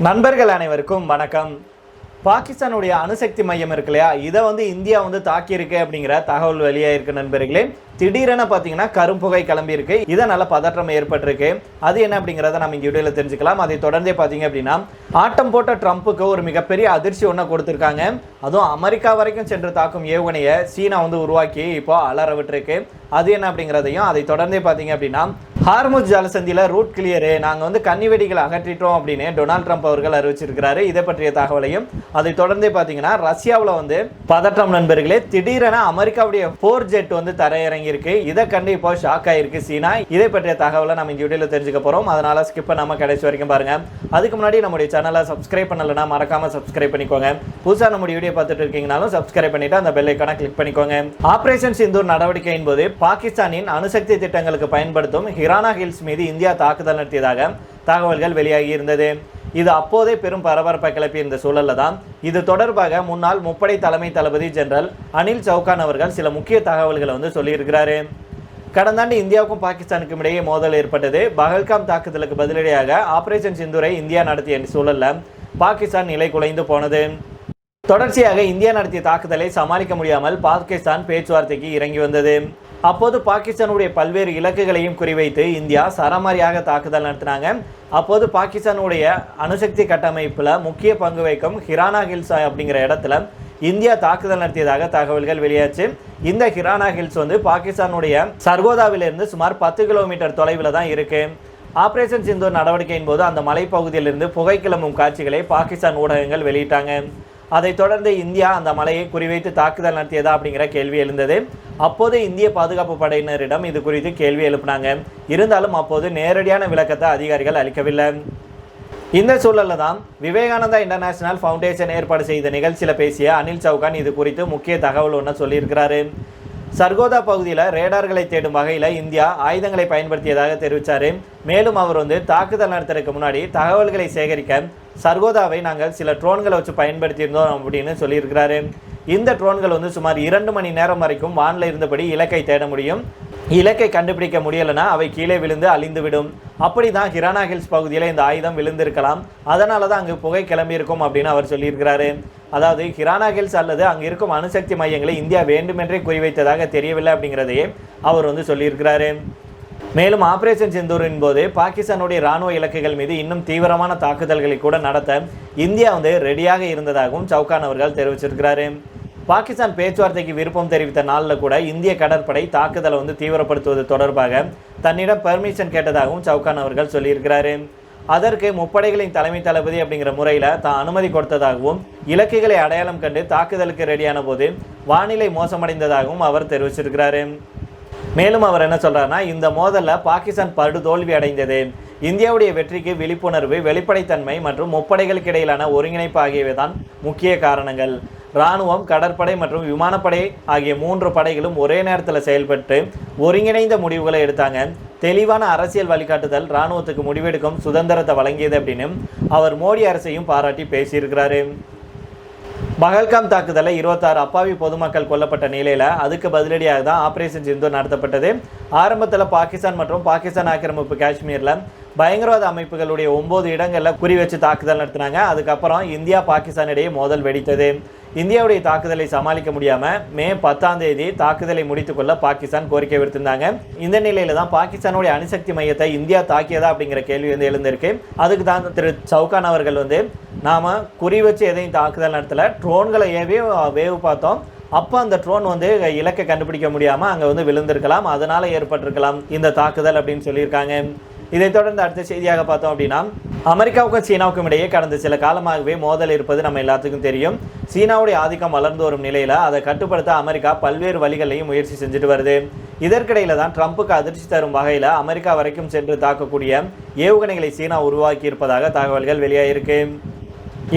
நண்பர்கள் அனைவருக்கும் வணக்கம். பாகிஸ்தானுடைய அணுசக்தி மையம் இருக்கு இல்லையா, இதை இந்தியா தாக்கியிருக்கு அப்படிங்கிற தகவல் வெளியாயிருக்கு நண்பர்களே. திடீரென பார்த்தீங்கன்னா கரும்புகை கிளம்பியிருக்கு. இதனால பதற்றம் ஏற்பட்டிருக்கு. அது என்ன அப்படிங்கிறத நம்ம இங்கே வீடியோவில் தெரிஞ்சுக்கலாம். அதை தொடர்ந்தே பார்த்தீங்க அப்படின்னா ஆட்டம் போட்ட ட்ரம்ப்புக்கு ஒரு மிகப்பெரிய அதிர்ச்சி ஒன்று கொடுத்துருக்காங்க. அதுவும் அமெரிக்கா வரைக்கும் சென்று தாக்கும் ஏவுகணையை சீனா உருவாக்கி இப்போ அலற விட்டுருக்கு. அது என்ன அப்படிங்கிறதையும் அதை தொடர்ந்தே பார்த்தீங்க அப்படின்னா ஹார்முஸ் ஜலசந்தியில் ரூட் கிளியரு, நாங்கள் கன்னி வெடிகளை அகற்றிட்டோம் அப்படின்னு டொனால்ட் ட்ரம்ப் அவர்கள் அறிவிச்சிருக்கிறாரு. இதை பற்றிய தகவலையும் அதை தொடர்ந்தே பார்த்தீங்கன்னா ரஷ்யாவில் பதற்றம் நண்பர்களே. திடீரென அமெரிக்காவுடைய 4 ஜெட் தரையிறங்கி இருக்கு. இதை கண்டு இப்போ ஷாக் ஆயிருக்கு சீனா. இதை பற்றிய தகவலை நம்ம இந்த வீடியோவில் தெரிஞ்சுக்க போகிறோம். அதனால ஸ்கிப் பண்ணாம கடைசி வரைக்கும் பாருங்க. அதுக்கு முன்னாடி நம்முடைய சேனலை சப்ஸ்கிரைப் பண்ணலைன்னா மறக்காம சப்ஸ்கிரைப் பண்ணிக்கோங்க. புதுசாக நம்முடைய வீடியோ பார்த்துட்டு இருக்கீங்கனாலும் சப்ஸ்கிரைப் பண்ணிட்டு அந்த பெல் ஐக்கானை கிளிக் பண்ணிக்கோங்க. ஆபரேஷன் சிந்தூர் நடவடிக்கையின் போது பாகிஸ்தானின் அணுசக்தி திட்டங்களுக்கு பயன்படுத்தும் ஹிரானா ஹில்ஸ் மீது இந்தியா தாக்குதல் நடத்தியதாக தகவல்கள் வெளியாகி இருந்தது. இது அப்போதே பெரும் பரபரப்பை கிளப்பிய இந்த சூழல்ல தான் இது தொடர்பாக முன்னாள் முப்படை தலைமை தளபதி ஜெனரல் அனில் சௌகான் அவர்கள் சில முக்கிய தகவல்களை சொல்லியிருக்கிறாரு. கடந்த ஆண்டு இந்தியாவுக்கும் பாகிஸ்தானுக்கும் இடையே மோதல் ஏற்பட்டது. பஹல்காம் தாக்குதலுக்கு பதிலடியாக ஆபரேஷன் சிந்தூரை இந்தியா நடத்திய சூழல்ல பாகிஸ்தான் நிலை குலைந்து போனது. தொடர்ச்சியாக இந்தியா நடத்திய தாக்குதலை சமாளிக்க முடியாமல் பாகிஸ்தான் பேச்சுவார்த்தைக்கு இறங்கி வந்தது. அப்போது பாகிஸ்தானுடைய பல்வேறு இலக்குகளையும் குறிவைத்து இந்தியா சரமாரியாக தாக்குதல் நடத்தினாங்க. அப்போது பாகிஸ்தானுடைய அணுசக்தி கட்டமைப்பில் முக்கிய பங்கு வைக்கும் ஹிரானா ஹில்ஸ் அப்படிங்கிற இடத்துல இந்தியா தாக்குதல் நடத்தியதாக தகவல்கள் வெளியாச்சு. இந்த ஹிரானா ஹில்ஸ் பாகிஸ்தானுடைய சர்கோதாவிலிருந்து சுமார் 10 கிலோமீட்டர் தொலைவில் தான் இருக்கு. ஆபரேஷன் சிந்தூர் நடவடிக்கையின் போது அந்த மலைப்பகுதியிலிருந்து புகை கிளம்பும் காட்சிகளை பாகிஸ்தான் ஊடகங்கள் வெளியிட்டாங்க. அதைத் தொடர்ந்து இந்தியா அந்த மலையை குறிவைத்து தாக்குதல் நடத்தியதா அப்படிங்கிற கேள்வி எழுந்தது. அப்போது இந்திய பாதுகாப்பு படையினரிடம் இது குறித்து கேள்வி எழுப்பினாங்க. இருந்தாலும் அப்போது நேரடியான விளக்கத்தை அதிகாரிகள் அளிக்கவில்லை. இந்த சூழலில் தான் விவேகானந்தா இன்டர்நேஷனல் ஃபவுண்டேஷன் ஏற்பாடு செய்த நிகழ்ச்சியில் பேசிய அனில் சௌகான் இது குறித்து முக்கிய தகவல் ஒன்று சொல்லியிருக்கிறாரு. சர்கோதா பகுதியில் ரேடார்களை தேடும் வகையில் இந்தியா ஆயுதங்களை பயன்படுத்தியதாக தெரிவித்தார். மேலும் அவர் தாக்குதல் நடத்துறதுக்கு முன்னாடி தகவல்களை சேகரிக்க சர்கோதாவை நாங்கள் சில ட்ரோன்களை வச்சு பயன்படுத்தியிருந்தோம் அப்படின்னு சொல்லியிருக்கிறாரு. இந்த ட்ரோன்கள் சுமார் 2 மணி நேரம் வரைக்கும் வானில் இருந்தபடி இலக்கை தேட முடியும். இலக்கை கண்டுபிடிக்க முடியலைன்னா அவை கீழே விழுந்து அழிந்துவிடும். அப்படி தான் ஹிரானா ஹில்ஸ் பகுதியில் இந்த ஆயுதம் விழுந்திருக்கலாம். அதனால தான் அங்கு புகை கிளம்பியிருக்கும் அப்படின்னு அவர் சொல்லியிருக்கிறாரு. அதாவது ஹிரானா ஹில்ஸ் அல்லது அங்கு இருக்கும் அணுசக்தி மையங்களை இந்தியா வேண்டுமென்றே குறிவைத்ததாக தெரியவில்லை அப்படிங்கிறதையே அவர் சொல்லியிருக்கிறாரு. மேலும் ஆபரேஷன் சிந்தூரின் போது பாகிஸ்தானுடைய இராணுவ இலக்குகள் மீது இன்னும் தீவிரமான தாக்குதல்களை கூட நடத்த இந்தியா ரெடியாக இருந்ததாகவும் சௌகான் அவர்கள் தெரிவிச்சிருக்கிறாரு. பாகிஸ்தான் பேச்சுவார்த்தைக்கு விருப்பம் தெரிவித்த நாளில் கூட இந்திய கடற்படை தாக்குதலை தீவிரப்படுத்துவது தொடர்பாக தன்னிடம் பெர்மிஷன் கேட்டதாகவும் சௌகான் அவர்கள் சொல்லியிருக்கிறாரு. அதற்கு முப்படைகளின் தலைமை தளபதி அப்படிங்கிற முறையில் தான் அனுமதி கொடுத்ததாகவும் இலக்குகளை அடையாளம் கண்டு தாக்குதலுக்கு ரெடியான போது வானிலை மோசமடைந்ததாகவும் அவர் தெரிவிச்சிருக்கிறாரு. மேலும் அவர் என்ன சொல்றாருன்னா, இந்த மோதலில் பாகிஸ்தான் படுதோல்வி அடைந்தது. இந்தியாவுடைய வெற்றிக்கு விழிப்புணர்வு, வெளிப்படைத்தன்மை மற்றும் முப்படைகளுக்கு இடையிலான ஒருங்கிணைப்பு ஆகியவை தான் முக்கிய காரணங்கள். இராணுவம், கடற்படை மற்றும் விமானப்படை ஆகிய 3 படைகளும் ஒரே நேரத்தில் செயல்பட்டு ஒருங்கிணைந்த முடிவுகளை எடுத்தாங்க. தெளிவான அரசியல் வழிகாட்டுதல் இராணுவத்துக்கு முடிவெடுக்கும் சுதந்திரத்தை வழங்கியது அப்படின்னு அவர் மோடி அரசையும் பாராட்டி பேசியிருக்கிறாரு. பஹல்காம் தாக்குதலில் 26 அப்பாவி பொதுமக்கள் கொல்லப்பட்ட நிலையில் அதுக்கு பதிலடியாக தான் ஆபரேஷன் சிந்தூர் நடத்தப்பட்டது. ஆரம்பத்தில் பாகிஸ்தான் மற்றும் பாகிஸ்தான் ஆக்கிரமிப்பு காஷ்மீரில் பயங்கரவாத அமைப்புகளுடைய 9 இடங்களில் குறி வச்சு தாக்குதல் நடத்தினாங்க. அதுக்கப்புறம் இந்தியா பாகிஸ்தான் இடையே மோதல் வெடித்தது. இந்தியாவுடைய தாக்குதலை சமாளிக்க முடியாமல் மே 10ஆம் தேதி தாக்குதலை முடித்துக்கொள்ள பாகிஸ்தான் கோரிக்கை விடுத்திருந்தாங்க. இந்த நிலையில தான் பாகிஸ்தானுடைய அணுசக்தி மையத்தை இந்தியா தாக்கியதா அப்படிங்கிற கேள்வி எழுந்திருக்கு. அதுக்கு தான் திரு சௌகான் அவர்கள் நாம குறி வச்சு எதையும் தாக்குதல் நடத்தல, ட்ரோன்களை ஏவி வேவு பார்த்தோம். அப்போ அந்த ட்ரோன் இலக்கை கண்டுபிடிக்க முடியாமல் அங்கே விழுந்திருக்கலாம், அதனால ஏற்பட்டிருக்கலாம் இந்த தாக்குதல் அப்படின்னு சொல்லியிருக்காங்க. இதைத் தொடர்ந்து அடுத்த செய்தியாக பார்த்தோம் அப்படின்னா, அமெரிக்காவுக்கும் சீனாவுக்கும் இடையே கடந்த சில காலமாகவே மோதல் இருப்பது நம்ம எல்லாத்துக்கும் தெரியும். சீனாவுடைய ஆதிக்கம் வளர்ந்து வரும் நிலையில் அதை கட்டுப்படுத்த அமெரிக்கா பல்வேறு வழிகளையும் முயற்சி செஞ்சுட்டு வருது. இதற்கிடையில தான் ட்ரம்ப்புக்கு அதிர்ச்சி தரும் வகையில் அமெரிக்கா வரைக்கும் சென்று தாக்கக்கூடிய ஏவுகணைகளை சீனா உருவாக்கி இருப்பதாக தகவல்கள் வெளியாகிருக்கு.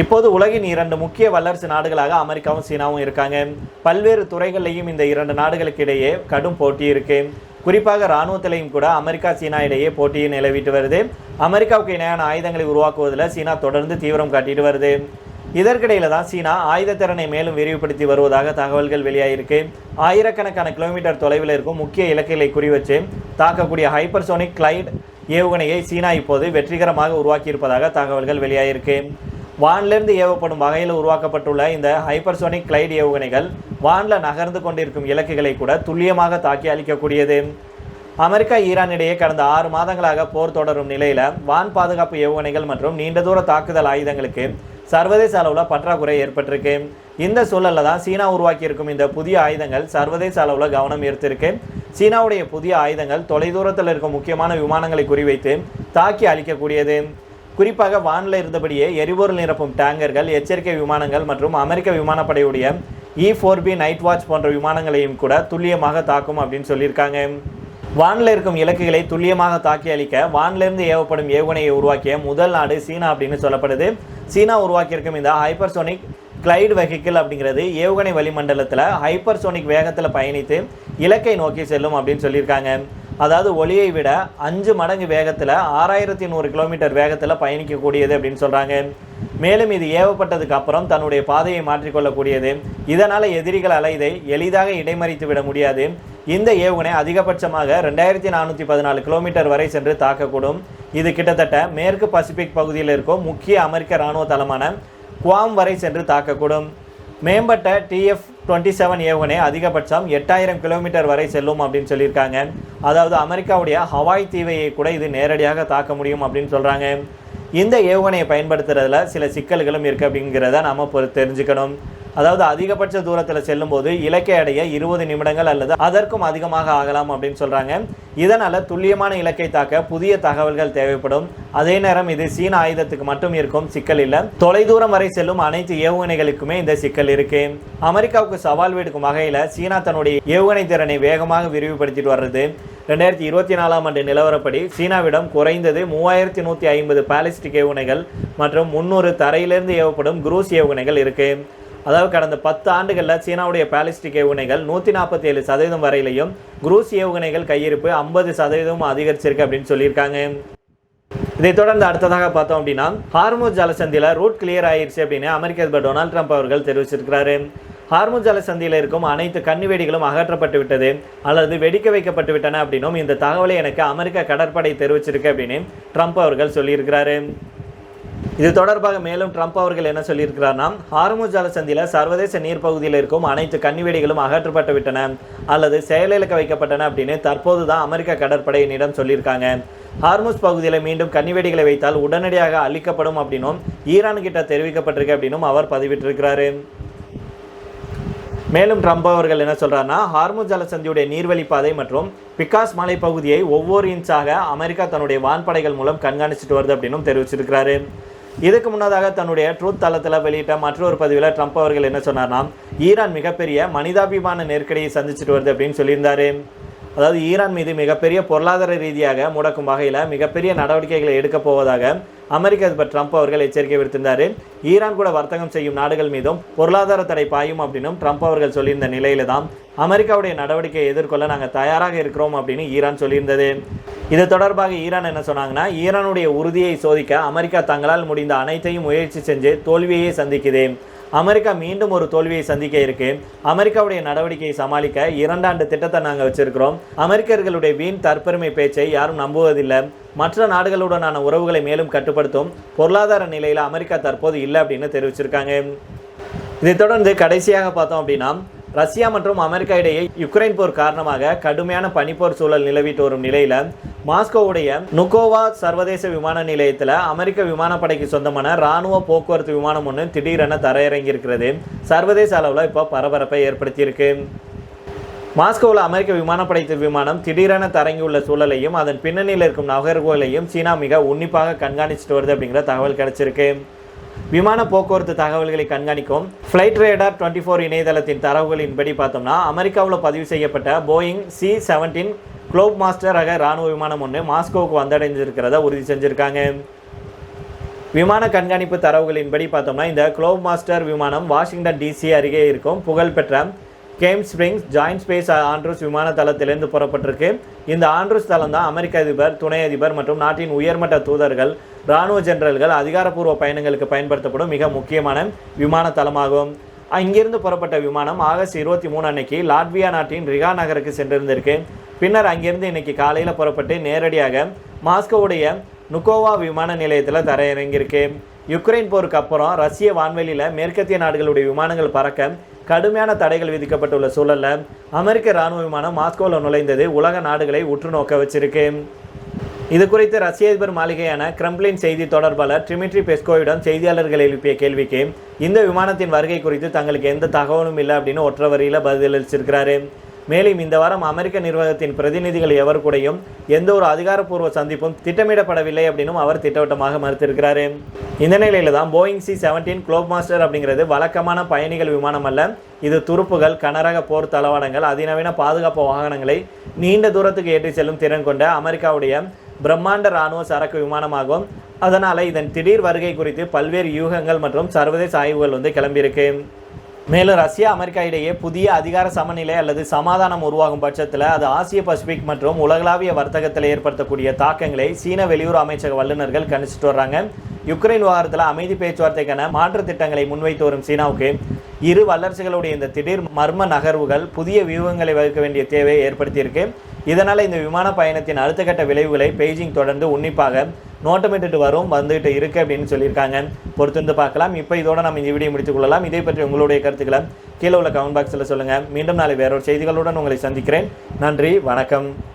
இப்போது உலகின் 2 முக்கிய வல்லரசு நாடுகளாக அமெரிக்காவும் சீனாவும் இருக்காங்க. பல்வேறு துறைகளிலையும் இந்த 2 நாடுகளுக்கு இடையே கடும் போட்டி இருக்கு. குறிப்பாக இராணுவத்திலையும் கூட அமெரிக்கா சீனா இடையே போட்டியை நிலவிட்டு வருது. அமெரிக்காவுக்கு இணையான ஆயுதங்களை உருவாக்குவதில் சீனா தொடர்ந்து தீவிரம் காட்டிட்டு வருது. இதற்கிடையில தான் சீனா ஆயுத திறனை மேலும் விரிவுபடுத்தி வருவதாக தகவல்கள் வெளியாகிருக்கு. ஆயிரக்கணக்கான கிலோமீட்டர் தொலைவில் இருக்கும் முக்கிய இலக்குகளை குறிவச்சு தாக்கக்கூடிய ஹைப்பர்சோனிக் கிளைட் ஏவுகணையை சீனா இப்போது வெற்றிகரமாக உருவாக்கியிருப்பதாக தகவல்கள் வெளியாகிருக்கு. வானிலிருந்து ஏவப்படும் வகையில் உருவாக்கப்பட்டுள்ள இந்த ஹைப்பர்சோனிக் கிளைட் ஏவுகணைகள் வானில் நகர்ந்து கொண்டிருக்கும் இலக்குகளை கூட துல்லியமாக தாக்கி அளிக்கக்கூடியது. அமெரிக்கா ஈரான் இடையே கடந்த 6 மாதங்களாக போர் தொடரும் நிலையில் வான் பாதுகாப்பு ஏவுகணைகள் மற்றும் நீண்ட தூர தாக்குதல் ஆயுதங்களுக்கு சர்வதேச அளவில் பற்றாக்குறை ஏற்பட்டிருக்கு. இந்த சூழலில் தான் சீனா உருவாக்கியிருக்கும் இந்த புதிய ஆயுதங்கள் சர்வதேச அளவில் கவனம் ஈர்த்திருக்கு. சீனாவுடைய புதிய ஆயுதங்கள் தொலைதூரத்தில் இருக்கும் முக்கியமான விமானங்களை குறிவைத்து தாக்கி அளிக்கக்கூடியது. குறிப்பாக வானில் இருந்தபடியே எரிபொருள் நிரப்பும் டேங்கர்கள், எச்சரிக்கை விமானங்கள் மற்றும் அமெரிக்க விமானப்படையுடைய E-4B நைட் வாட்ச் போன்ற விமானங்களையும் கூட துல்லியமாக தாக்கும் அப்படின்னு சொல்லியிருக்காங்க. வானில் இருக்கும் இலக்குகளை துல்லியமாக தாக்கி அளிக்க வானிலிருந்து ஏவப்படும் ஏவுகணையை உருவாக்கிய முதல் நாடு சீனா அப்படின்னு சொல்லப்படுது. சீனா உருவாக்கியிருக்கும் இந்த ஹைப்பர்சோனிக் கிளைட் வெஹிக்கிள் அப்படிங்கிறது ஏவுகணை வளிமண்டலத்தில் ஹைப்பர்சோனிக் வேகத்தில் பயணித்து இலக்கை நோக்கி செல்லும் அப்படின்னு சொல்லியிருக்காங்க. அதாவது ஒளியை விட 5 மடங்கு வேகத்தில் 6100 கிலோமீட்டர் வேகத்தில் பயணிக்கக்கூடியது அப்படின்னு சொல்கிறாங்க. மேலும் இது ஏவப்பட்டதுக்கு அப்புறம் தன்னுடைய பாதையை மாற்றிக்கொள்ளக்கூடியது. இதனால் எதிரிகளால் இதை எளிதாக இடைமறித்து விட முடியாது. இந்த ஏவுகணை அதிகபட்சமாக 2414 கிலோமீட்டர் வரை சென்று தாக்கக்கூடும். இது கிட்டத்தட்ட மேற்கு பசிபிக் பகுதியில் இருக்கும் முக்கிய அமெரிக்க இராணுவ தளமான குவாம் வரை சென்று தாக்கக்கூடும். மேம்பட்ட TF-27 ஏவுகணை அதிகபட்சம் 8000 கிலோமீட்டர் வரை செல்லும் அப்படின்னு சொல்லியிருக்காங்க. அதாவது அமெரிக்காவுடைய ஹவாய் தீவையை கூட இது நேரடியாக தாக்க முடியும் அப்படின்னு சொல்கிறாங்க. இந்த ஏவுகணையை பயன்படுத்துறதுல சில சிக்கல்களும் இருக்குது அப்படிங்கிறத நம்ம தெரிஞ்சுக்கணும். அதாவது அதிகபட்ச தூரத்தில் செல்லும்போது இலக்கை அடைய 20 நிமிடங்கள் அல்லது அதற்கும் அதிகமாக ஆகலாம் அப்படின்னு சொல்கிறாங்க. இதனால் துல்லியமான இலக்கை தாக்க புதிய தகவல்கள் தேவைப்படும். அதே நேரம் இது சீன ஆயுதத்துக்கு மட்டும் இருக்கும் சிக்கல் இல்லை, தொலைதூரம் வரை செல்லும் அனைத்து ஏவுகணைகளுக்குமே இந்த சிக்கல் இருக்கு. அமெரிக்காவுக்கு சவால் விடுக்கும் வகையில் சீனா தன்னுடைய ஏவுகணை திறனை வேகமாக விரிவுபடுத்திட்டு வர்றது. 2024ஆம் ஆண்டு நிலவரப்படி சீனாவிடம் குறைந்தது 3150 பாலிஸ்டிக் ஏவுகணைகள் மற்றும் 300 தரையிலிருந்து ஏவப்படும் குரூஸ் ஏவுகணைகள் இருக்கு. அதாவது கடந்த 10 ஆண்டுகளில் சீனாவுடைய பாலிஸ்டிக் ஏவுகணைகள் 147% வரையிலையும், குரூஸ் ஏவுகணைகள் கையிருப்பு 50% அதிகரிச்சிருக்கு அப்படின்னு சொல்லியிருக்காங்க. இதை தொடர்ந்து அடுத்ததாக பார்த்தோம் அப்படின்னா, ஹார்முஸ் ஜலசந்தியில் ரூட் கிளியர் ஆயிடுச்சு அப்படின்னு அமெரிக்க அதிபர் டொனால்ட் ட்ரம்ப் அவர்கள் தெரிவிச்சிருக்கிறாரு. ஹார்முஸ் ஜலசந்தியில் இருக்கும் அனைத்து கன்னிவெடிகளும் அகற்றப்பட்டு விட்டது அல்லது வெடிக்க வைக்கப்பட்டு விட்டன அப்படின்னும் இந்த தகவலை எனக்கு அமெரிக்க கடற்படை தெரிவிச்சிருக்கு அப்படின்னு ட்ரம்ப் அவர்கள் சொல்லியிருக்கிறாரு. இது தொடர்பாக மேலும் ட்ரம்ப் அவர்கள் என்ன சொல்லியிருக்கிறார்னா, ஹார்முஸ் ஜலசந்தியில் சர்வதேச நீர்ப்பகுதியில் இருக்கும் அனைத்து கன்னிவெடிகளும் அகற்றப்பட்டு விட்டன அல்லது செயலிழக்க வைக்கப்பட்டன அப்படின்னு தற்போது தான் அமெரிக்க கடற்படையினிடம் சொல்லியிருக்காங்க. ஹார்முஸ் பகுதியில் மீண்டும் கன்னிவெடிகளை வைத்தால் உடனடியாக அளிக்கப்படும் அப்படின்னும் ஈரான் கிட்ட தெரிவிக்கப்பட்டிருக்கு அப்படின்னும் அவர் பதிவிட்டிருக்கிறாரு. மேலும் ட்ரம்ப் அவர்கள் என்ன சொல்றாருன்னா, ஹார்முஸ் ஜலசந்தியுடைய நீர்வழி பாதை மற்றும் பிகாஸ் மலைப்பகுதியை ஒவ்வொரு இன்ச்சாக அமெரிக்கா தன்னுடைய வான்படைகள் மூலம் கண்காணிச்சுட்டு வருது அப்படின்னும் தெரிவிச்சிருக்கிறாரு. இதுக்கு முன்னதாக தன்னுடைய ட்ரூத் தளத்தில் வெளியிட்ட மற்றொரு பதிவில் ட்ரம்ப் அவர்கள் என்ன சொன்னார்னா, ஈரான் மிகப்பெரிய மனிதாபிமான நெருக்கடியை சந்திச்சுட்டு வருது அப்படின்னு சொல்லியிருந்தாரு. அதாவது ஈரான் மீது மிகப்பெரிய பொருளாதார ரீதியாக முடக்கும் வகையில் மிகப்பெரிய நடவடிக்கைகளை எடுக்கப் போவதாக அமெரிக்க அதிபர் ட்ரம்ப் அவர்கள் எச்சரிக்கை விடுத்திருந்தார். ஈரான் கூட வர்த்தகம் செய்யும் நாடுகள் மீதும் பொருளாதார தடை பாயும் அப்படின்னும் ட்ரம்ப் அவர்கள் சொல்லியிருந்த நிலையில தான் அமெரிக்காவுடைய நடவடிக்கையை எதிர்கொள்ள நாங்கள் தயாராக இருக்கிறோம் அப்படின்னு ஈரான் சொல்லியிருந்தது. இது தொடர்பாக ஈரான் என்ன சொன்னாங்கன்னா, ஈரானுடைய உறுதியை சோதிக்க அமெரிக்கா தங்களால் முடிந்த அனைத்தையும் முயற்சி செஞ்சு தோல்வியை சந்திக்குது. அமெரிக்கா மீண்டும் ஒரு தோல்வியை சந்திக்க இருக்கு. அமெரிக்காவுடைய நடவடிக்கையை சமாளிக்க 2 ஆண்டு திட்டத்தை நாங்கள் வச்சிருக்கிறோம். அமெரிக்கர்களுடைய வீண் தற்பெருமை பேச்சை யாரும் நம்புவதில்லை. மற்ற நாடுகளுடனான உறவுகளை மேலும் கட்டுப்படுத்தும் பொருளாதார நிலையில் அமெரிக்கா தற்போது இல்லை அப்படின்னு தெரிவிச்சிருக்காங்க. இதைத் தொடர்ந்து கடைசியாக பார்த்தோம் அப்படின்னா, ரஷ்யா மற்றும் அமெரிக்கா இடையே யுக்ரைன் போர் காரணமாக கடுமையான பனிப்போர் சூழல் நிலவிட்டு வரும் நிலையில் மாஸ்கோவுடைய நுகோவா சர்வதேச விமான நிலையத்தில் அமெரிக்க விமானப்படைக்கு சொந்தமான இராணுவ போக்குவரத்து விமானம் ஒன்று திடீரென தரையிறங்கி இருக்கிறது. சர்வதேச அளவில் இப்போ பரபரப்பை ஏற்படுத்தியிருக்கு. மாஸ்கோவில் அமெரிக்க விமானப்படை விமானம் திடீரென தரங்கியுள்ள சூழலையும் அதன் பின்னணியில் இருக்கும் நகர்வுகளையும் சீனா மிக உன்னிப்பாக கண்காணிச்சுட்டு வருது அப்படிங்கிற தகவல் கிடைச்சிருக்கு. விமான போக்குவரத்து தகவல்களை கண்காணிக்கும் ஃப்ளைட் ரேடார் 24 இணையதளத்தின் தரவுகளின்படி பார்த்தோம்னா, அமெரிக்காவில் பதிவு செய்யப்பட்ட போயிங் C-17 குளோப் மாஸ்டர் ரக இராணுவ விமானம் ஒன்று மாஸ்கோவுக்கு வந்தடைந்திருக்கிறத உறுதி செஞ்சுருக்காங்க. விமான கண்காணிப்பு தரவுகளின்படி பார்த்தோம்னா, இந்த குளோப் மாஸ்டர் விமானம் வாஷிங்டன் DC அருகே இருக்கும் புகழ்பெற்ற game springs joint space Andrews விமான தளத்திலிருந்து புறப்பட்டிருக்கு. இந்த ஆண்ட்ரூஸ் தளம் தான் அமெரிக்க அதிபர், துணை அதிபர் மற்றும் நாட்டின் உயர்மட்ட தூதர்கள், இராணுவ ஜெனரல்கள் அதிகாரப்பூர்வ பயணங்களுக்கு பயன்படுத்தப்படும் மிக முக்கியமான விமான தளமாகும். அங்கிருந்து புறப்பட்ட விமானம் ஆகஸ்ட் 23 அன்னைக்கு லாட்வியா நாட்டின் ரிகா நகருக்கு சென்றிருந்திருக்கு. பின்னர் அங்கிருந்து இன்னைக்கு காலையில் புறப்பட்டு நேரடியாக மாஸ்கோவுடைய நுகோவா விமான நிலையத்தில் தரையிறங்கியிருக்கு. யுக்ரைன் போருக்கு அப்புறம் ரஷ்ய வான்வெளியில் மேற்கத்திய நாடுகளுடைய விமானங்கள் பறக்க கடுமையான தடைகள் விதிக்கப்பட்டுள்ள சூழலில் அமெரிக்க இராணுவ விமானம் மாஸ்கோவில் நுழைந்தது உலக நாடுகளை உற்று நோக்க வச்சிருக்கு. இது குறித்து ரஷ்ய அதிபர் மாளிகையான கிரெம்ளின் செய்தி தொடர்பாளர் டிமிட்ரி பெஸ்கோவிடம் செய்தியாளர்கள் எழுப்பிய கேள்விக்கு இந்த விமானத்தின் வருகை குறித்து தங்களுக்கு எந்த தகவலும் இல்லை அப்படின்னு ஒற்றை வரியில் பதிலளிச்சிருக்கிறாரு. மேலும் இந்த வாரம் அமெரிக்க நிர்வாகத்தின் பிரதிநிதிகள் எவர் கூடயும் எந்த ஒரு அதிகாரப்பூர்வ சந்திப்பும் திட்டமிடப்படவில்லை அப்படின்னும் அவர் திட்டவட்டமாக மறுத்திருக்கிறாரு. இந்த நிலையில தான் போயிங் C-17 குளோப் மாஸ்டர் அப்படிங்கிறது வழக்கமான பயணிகள் விமானம் அல்ல. இது துருப்புகள், கனரக போர் தளவாடங்கள், அதிநவீன பாதுகாப்பு வாகனங்களை நீண்ட தூரத்துக்கு ஏற்றி செல்லும் திறன் கொண்ட அமெரிக்காவுடைய பிரம்மாண்ட இராணுவ சரக்கு விமானமாகும். அதனால் இதன் திடீர் வருகை குறித்து பல்வேறு யூகங்கள் மற்றும் சர்வதேச ஆய்வுகள் கிளம்பியிருக்கு. மேலும் ரஷ்யா அமெரிக்கா இடையே புதிய அதிகார சமநிலை அல்லது சமாதானம் உருவாகும் பட்சத்தில் அது ஆசிய பசிபிக் மற்றும் உலகளாவிய வர்த்தகத்தில் ஏற்படுத்தக்கூடிய தாக்கங்களை சீன வெளியுறவு அமைச்சக வல்லுநர்கள் கணிச்சிட்டு வர்றாங்க. யுக்ரைன் விவகாரத்தில் அமைதி பேச்சுவார்த்தைக்கான மாற்று திட்டங்களை முன்வைத்து வரும் சீனாவுக்கு இரு வல்லரசுகளுடைய இந்த திடீர் மர்ம நகர்வுகள் புதிய வியூகங்களை வகுக்க வேண்டிய தேவையை ஏற்படுத்தியிருக்கு. இதனால் இந்த விமான பயணத்தின் அடுத்த கட்ட விளைவுகளை பெய்ஜிங் தொடர்ந்து உன்னிப்பாக நோட்டமிட்டு வந்துகிட்டு இருக்கு அப்படின்னு சொல்லியிருக்காங்க. பொறுத்திருந்து பார்க்கலாம். இப்போ இதோட நம்ம இந்த வீடியோ முடித்துக் கொள்ளலாம். இதை பற்றி உங்களுடைய கருத்துக்களை கீழே உள்ள கமெண்ட் பாக்ஸில் சொல்லுங்கள். மீண்டும் நாளை வேறொரு செய்திகளுடன் உங்களை சந்திக்கிறேன். நன்றி, வணக்கம்.